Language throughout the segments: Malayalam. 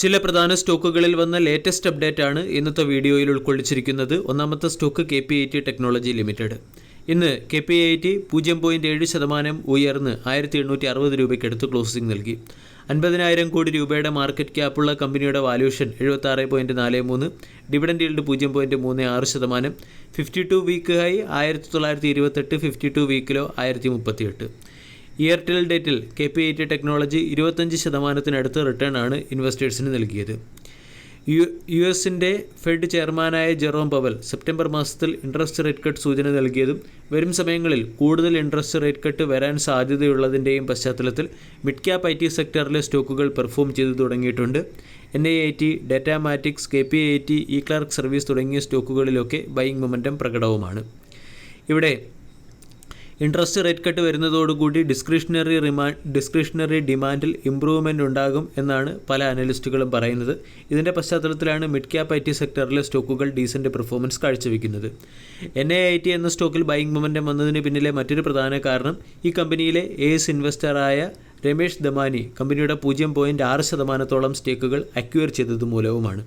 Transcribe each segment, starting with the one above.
ചില പ്രധാന സ്റ്റോക്കുകളിൽ വന്ന ലേറ്റസ്റ്റ് അപ്ഡേറ്റ് ആണ് ഇന്നത്തെ വീഡിയോയിൽ ഉൾക്കൊള്ളിച്ചിരിക്കുന്നത്. ഒന്നാമത്തെ സ്റ്റോക്ക് KPIT ടെക്നോളജി ലിമിറ്റഡ്. ഇന്ന് KPIT 0.7% ഉയർന്ന് 1860 രൂപയ്ക്കടുത്ത് ക്ലോസിംഗ് നൽകി. 50,000 കോടി രൂപയുടെ മാർക്കറ്റ് ക്യാപ്പുള്ള കമ്പനിയുടെ valuation 76.43, dividend yield 0.36%, 52 week high 1928, 52 വീക്കിലോ 1038. ഇയർ ടിൽ ഡേറ്റിൽ KPIT ടെക്നോളജി 25% റിട്ടേൺ ആണ് ഇൻവെസ്റ്റേഴ്സിന് നൽകിയത്. US ഫെഡ് ചെയർമാനായ ജെറോം പവൽ സെപ്റ്റംബർ മാസത്തിൽ ഇൻട്രസ്റ്റ് റേറ്റ് കട്ട് സൂചന നൽകിയതും വരും സമയങ്ങളിൽ കൂടുതൽ ഇൻട്രസ്റ്റ് റേറ്റ് കട്ട് വരാൻ സാധ്യതയുള്ളതിൻ്റെയും പശ്ചാത്തലത്തിൽ മിഡ് ക്യാപ് IT സെക്ടറിലെ സ്റ്റോക്കുകൾ പെർഫോം ചെയ്തു തുടങ്ങിയിട്ടുണ്ട്. NIIT, Datamatics, KPIT, eClerx service തുടങ്ങിയ സ്റ്റോക്കുകളിലൊക്കെ ബൈയിങ് മൊമെൻറ്റം പ്രകടവുമാണ്. ഇവിടെ ഇൻട്രസ്റ്റ് റേറ്റ് കട്ട് വരുന്നതോടുകൂടി ഡിസ്ക്രിഷണറി ഡിമാൻഡിൽ ഇംപ്രൂവ്മെൻ്റ് ഉണ്ടാകും എന്നാണ് പല അനലിസ്റ്റുകളും പറയുന്നത്. ഇതിൻ്റെ പശ്ചാത്തലത്തിലാണ് മിഡ് ക്യാപ് IT സെക്ടറിലെ സ്റ്റോക്കുകൾ ഡീസൻ്റ് പെർഫോമൻസ് കാഴ്ചവെക്കുന്നത്. NIIT എന്ന സ്റ്റോക്കിൽ ബൈയിങ് മൊമെൻറ്റം വന്നതിന് പിന്നിലെ മറ്റൊരു പ്രധാന കാരണം ഈ കമ്പനിയിലെ ഏസ് ഇൻവെസ്റ്ററായ രമേഷ് ദമാനി കമ്പനിയുടെ 0.6% സ്റ്റേക്കുകൾ അക്വയർ ചെയ്തത് മൂലവുമാണ്.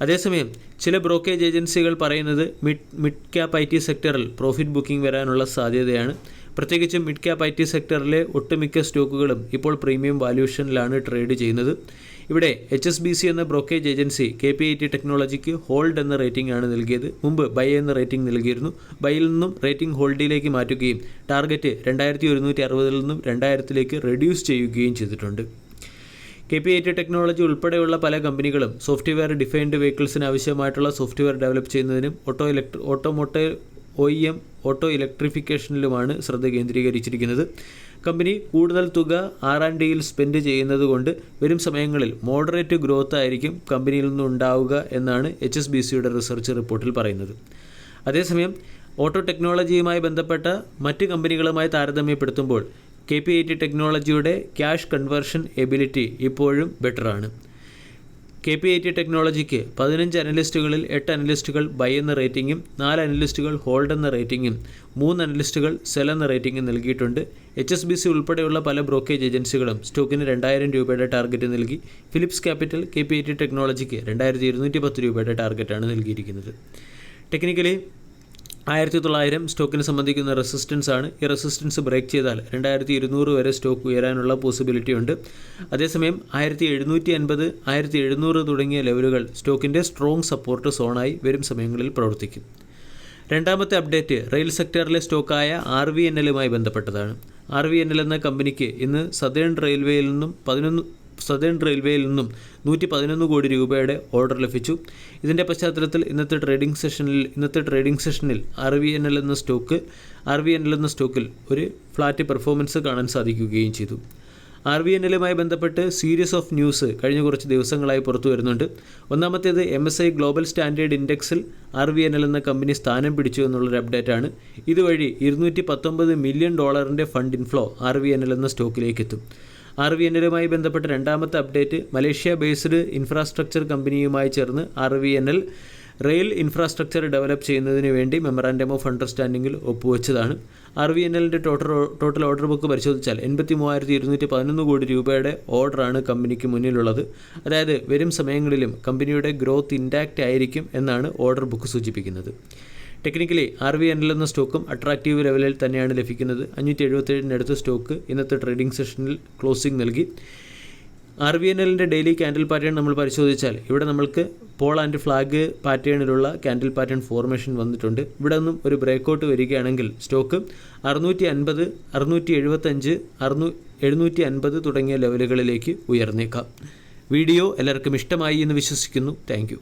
അതേസമയം ചില ബ്രോക്കേജ് ഏജൻസികൾ പറയുന്നത് മിഡ് ക്യാപ് IT സെക്ടറിൽ പ്രോഫിറ്റ് ബുക്കിംഗ് വരാനുള്ള സാധ്യതയാണ്. പ്രത്യേകിച്ചും മിഡ് ക്യാപ് IT സെക്ടറിലെ ഒട്ടുമിക്ക സ്റ്റോക്കുകളും ഇപ്പോൾ പ്രീമിയം വാല്യൂഷനിലാണ് ട്രേഡ് ചെയ്യുന്നത്. ഇവിടെ HSBC എന്ന ബ്രോക്കേജ് ഏജൻസി KPIT ടെക്നോളജിക്ക് ഹോൾഡ് എന്ന റേറ്റിംഗ് ആണ് നൽകിയത്. മുമ്പ് ബൈ എന്ന റേറ്റിംഗ് നൽകിയിരുന്നു. ബൈയിൽ നിന്നും റേറ്റിംഗ് ഹോൾഡിലേക്ക് മാറ്റുകയും ടാർഗറ്റ് 2160 നിന്നും 2000 റെഡ്യൂസ് ചെയ്യുകയും ചെയ്തിട്ടുണ്ട്. KPIT ടെക്നോളജി ഉൾപ്പെടെയുള്ള പല കമ്പനികളും സോഫ്റ്റ്വെയർ ഡിഫൈൻഡ് വെഹിക്കിൾസിന് ആവശ്യമായിട്ടുള്ള സോഫ്റ്റ്വെയർ ഡെവലപ്പ് ചെയ്യുന്നതിനും ഓട്ടോമോട്ടീവ് OEM ഓട്ടോ ഇലക്ട്രിഫിക്കേഷനിലുമാണ് ശ്രദ്ധ കേന്ദ്രീകരിച്ചിരിക്കുന്നത്. കമ്പനി കൂടുതൽ തുക R&Dയിൽ സ്പെൻഡ് ചെയ്യുന്നത് കൊണ്ട് വരും സമയങ്ങളിൽ മോഡറേറ്റ് ഗ്രോത്ത് ആയിരിക്കും കമ്പനിയിൽ നിന്നും ഉണ്ടാവുക എന്നാണ് HSBCയുടെ റിസർച്ച് റിപ്പോർട്ടിൽ പറയുന്നത്. അതേസമയം ഓട്ടോ ടെക്നോളജിയുമായി ബന്ധപ്പെട്ട മറ്റ് കമ്പനികളുമായി താരതമ്യപ്പെടുത്തുമ്പോൾ KPIT ടെക്നോളജിയുടെ ക്യാഷ് കൺവേർഷൻ എബിലിറ്റി ഇപ്പോഴും ബെറ്ററാണ്. KPIT ടെക്നോളജിക്ക് 15 അനലിസ്റ്റുകളിൽ 8 അനലിസ്റ്റുകൾ ബൈ എന്ന റേറ്റിംഗും 4 അനലിസ്റ്റുകൾ ഹോൾഡ് എന്ന റേറ്റിംഗും 3 അനലിസ്റ്റുകൾ സെൽ എന്ന റേറ്റിംഗും നൽകിയിട്ടുണ്ട്. HSBC ഉൾപ്പെടെയുള്ള പല ബ്രോക്കേജ് ഏജൻസികളും സ്റ്റോക്കിന് 2000 രൂപയുടെ ടാർഗറ്റ് നൽകി. ഫിലിപ്സ് ക്യാപിറ്റൽ KPIT ടെക്നോളജിക്ക് 2210 രൂപയുടെ ടാർഗറ്റാണ് നൽകിയിരിക്കുന്നത്. ടെക്നിക്കലി 1900 സ്റ്റോക്കിനെ സംബന്ധിക്കുന്ന റെസിസ്റ്റൻസ് ആണ്. ഈ റെസിസ്റ്റൻസ് ബ്രേക്ക് ചെയ്താൽ 2200 വരെ സ്റ്റോക്ക് ഉയരാനുള്ള പോസിബിലിറ്റി ഉണ്ട്. അതേസമയം 1750, 1700 തുടങ്ങിയ ലെവലുകൾ സ്റ്റോക്കിൻ്റെ സ്ട്രോങ് സപ്പോർട്ട് സോണായി വരും സമയങ്ങളിൽ പ്രവർത്തിക്കും. രണ്ടാമത്തെ അപ്ഡേറ്റ് റെയിൽ സെക്ടറിലെ സ്റ്റോക്കായ RVNLുമായി ബന്ധപ്പെട്ടതാണ്. RVNL എന്ന കമ്പനിക്ക് ഇന്ന് സതേൺ റെയിൽവേയിൽ നിന്നും 111 കോടി രൂപയുടെ ഓർഡർ ലഭിച്ചു. ഇതിൻ്റെ പശ്ചാത്തലത്തിൽ ഇന്നത്തെ ട്രേഡിംഗ് സെഷനിൽ RVNL എന്ന സ്റ്റോക്കിൽ ഒരു ഫ്ലാറ്റ് പെർഫോമൻസ് കാണാൻ സാധിക്കുകയും ചെയ്തു. RVNLുമായി ബന്ധപ്പെട്ട് സീരീസ് ഓഫ് ന്യൂസ് കഴിഞ്ഞ കുറച്ച് ദിവസങ്ങളായി പുറത്തു വരുന്നുണ്ട്. ഒന്നാമത്തേത് MSI ഗ്ലോബൽ സ്റ്റാൻഡേർഡ് ഇൻഡെക്സിൽ RVNL എന്ന കമ്പനി സ്ഥാനം പിടിച്ചു എന്നുള്ളൊരു അപ്ഡേറ്റാണ്. ഇതുവഴി $219 മില്യൺ ഫണ്ട് ഇൻഫ്ലോ RVNL എന്ന സ്റ്റോക്കിലേക്ക് എത്തും. RVNLുമായി ബന്ധപ്പെട്ട രണ്ടാമത്തെ അപ്ഡേറ്റ് മലേഷ്യ ബേസ്ഡ് ഇൻഫ്രാസ്ട്രക്ചർ കമ്പനിയുമായി ചേർന്ന് RVNL റെയിൽ ഇൻഫ്രാസ്ട്രക്ചർ ഡെവലപ്പ് ചെയ്യുന്നതിന് വേണ്ടി മെമ്മറാൻഡം ഓഫ് അണ്ടർസ്റ്റാൻഡിങ്ങിൽ ഒപ്പുവെച്ചതാണ്. RVNLൻ്റെ ടോട്ടൽ ഓർഡർ ബുക്ക് പരിശോധിച്ചാൽ 83,211 കോടി രൂപയുടെ ഓർഡറാണ് കമ്പനിക്ക് മുന്നിലുള്ളത്. അതായത് വരും സമയങ്ങളിലും കമ്പനിയുടെ ഗ്രോത്ത് ഇൻടാക്റ്റ് ആയിരിക്കും എന്നാണ് ഓർഡർ ബുക്ക് സൂചിപ്പിക്കുന്നത്. ടെക്നിക്കലി RVNL എന്ന സ്റ്റോക്കും അട്രാക്റ്റീവ് ലെവലിൽ തന്നെയാണ് ലഭിക്കുന്നത്. 577 സ്റ്റോക്ക് ഇന്നത്തെ ട്രേഡിംഗ് സെഷനിൽ ക്ലോസിംഗ് നൽകി. RVNLൻ്റെ ഡെയിലി ക്യാൻഡിൽ പാറ്റേൺ നമ്മൾ പരിശോധിച്ചാൽ ഇവിടെ നമ്മൾക്ക് പോൾ ആൻഡ് ഫ്ലാഗ് പാറ്റേണിലുള്ള ക്യാൻഡിൽ പാറ്റേൺ ഫോർമേഷൻ വന്നിട്ടുണ്ട്. ഇവിടെ നിന്നും ഒരു ബ്രേക്കൗട്ട് വരികയാണെങ്കിൽ സ്റ്റോക്ക് 650, 675, 750 തുടങ്ങിയ ലെവലുകളിലേക്ക് ഉയർന്നേക്കാം. വീഡിയോ എല്ലാവർക്കും ഇഷ്ടമായി എന്ന് വിശ്വസിക്കുന്നു. Thank you.